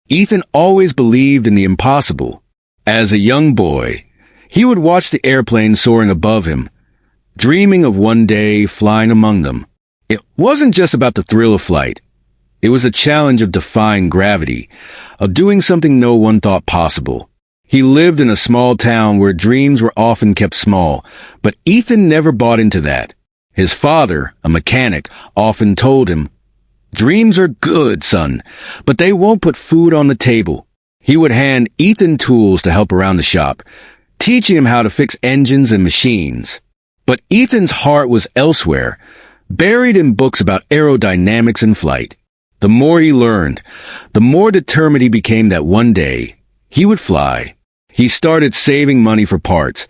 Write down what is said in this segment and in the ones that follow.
Ethan always believed in the impossible. As a young boy, he would watch the airplanes soaring above him, dreaming of one day flying among them. It wasn't just about the thrill of flight. It was a challenge of defying gravity, of doing something no one thought possible. He lived in a small town where dreams were often kept small, but Ethan never bought into that. His father, a mechanic, often told him, "Dreams are good, son, but they won't put food on the table." He would hand Ethan tools to help around the shop, teaching him how to fix engines and machines. But Ethan's heart was elsewhere, buried in books about aerodynamics and flight. The more he learned, the more determined he became that one day he would fly. He started saving money for parts,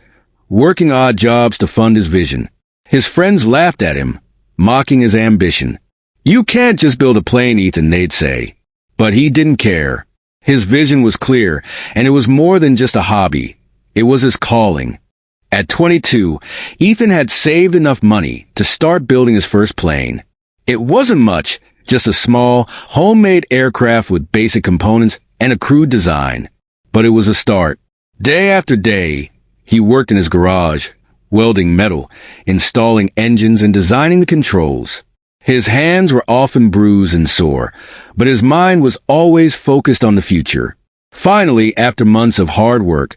working odd jobs to fund his vision. His friends laughed at him, mocking his ambition. "You can't just build a plane, Ethan," they'd say. But he didn't care. His vision was clear, and it was more than just a hobby. It was his calling. At 22, Ethan had saved enough money to start building his first plane. It wasn't much, just a small, homemade aircraft with basic components and a crude design. But it was a start. Day after day, he worked in his garage, welding metal, installing engines, and designing the controls. His hands were often bruised and sore, but his mind was always focused on the future. Finally, after months of hard work,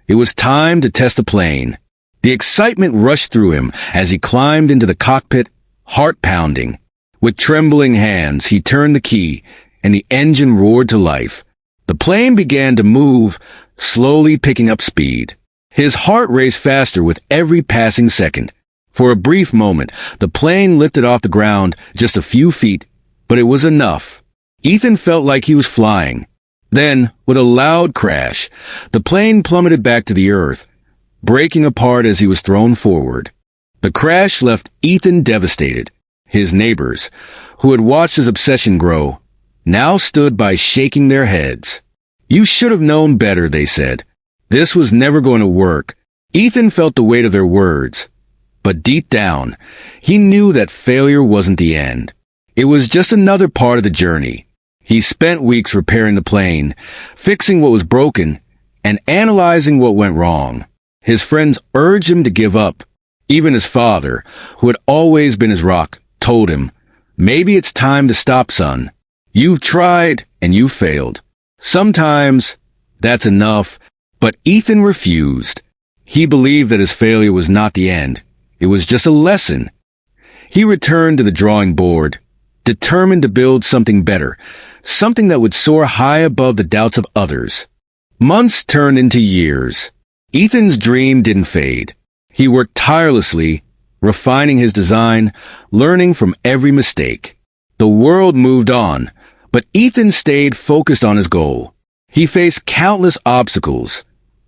it was time to test the plane. The excitement rushed through him as he climbed into the cockpit, heart pounding. With trembling hands, he turned the key, and the engine roared to life. The plane began to move, slowly picking up speed. His heart raced faster with every passing second. For a brief moment, the plane lifted off the ground just a few feet, but it was enough. Ethan felt like he was flying. Then, with a loud crash, the plane plummeted back to the earth, breaking apart as he was thrown forward. The crash left Ethan devastated. His neighbors, who had watched his obsession grow, now stood by shaking their heads. "You should have known better," they said. This was never going to work. Ethan felt the weight of their words. But deep down, he knew that failure wasn't the end. It was just another part of the journey. He spent weeks repairing the plane, fixing what was broken, and analyzing what went wrong. His friends urged him to give up. Even his father, who had always been his rock, told him, "Maybe it's time to stop, son. You've tried, and you failed. Sometimes that's enough." But Ethan refused. He believed that his failure was not the end. It was just a lesson. He returned to the drawing board, determined to build something better, something that would soar high above the doubts of others. Months turned into years. Ethan's dream didn't fade. He worked tirelessly, refining his design, learning from every mistake. The world moved on, but Ethan stayed focused on his goal. He faced countless obstacles,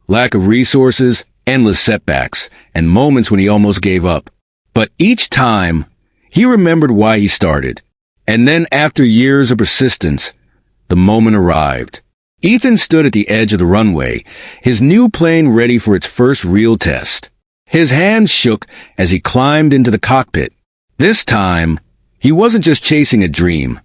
lack of resources, endless setbacks, and moments when he almost gave up. But each time, he remembered why he started. And then after years of persistence, the moment arrived. Ethan stood at the edge of the runway, his new plane ready for its first real test. His hands shook as he climbed into the cockpit. This time, he wasn't just chasing a dream.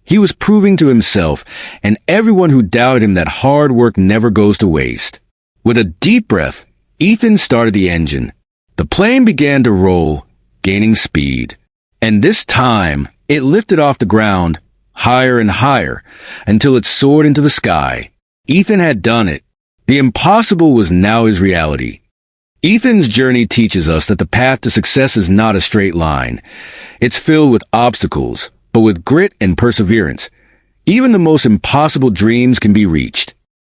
He was proving to himself and everyone who doubted him that hard work never goes to waste. With a deep breath, Ethan started the engine. The plane began to roll, gaining speed. And this time, it lifted off the ground, higher and higher, until it soared into the sky. Ethan had done it. The impossible was now his reality. Ethan's journey teaches us that the path to success is not a straight line. It's filled with obstacles, but with grit and perseverance, even the most impossible dreams can be reached.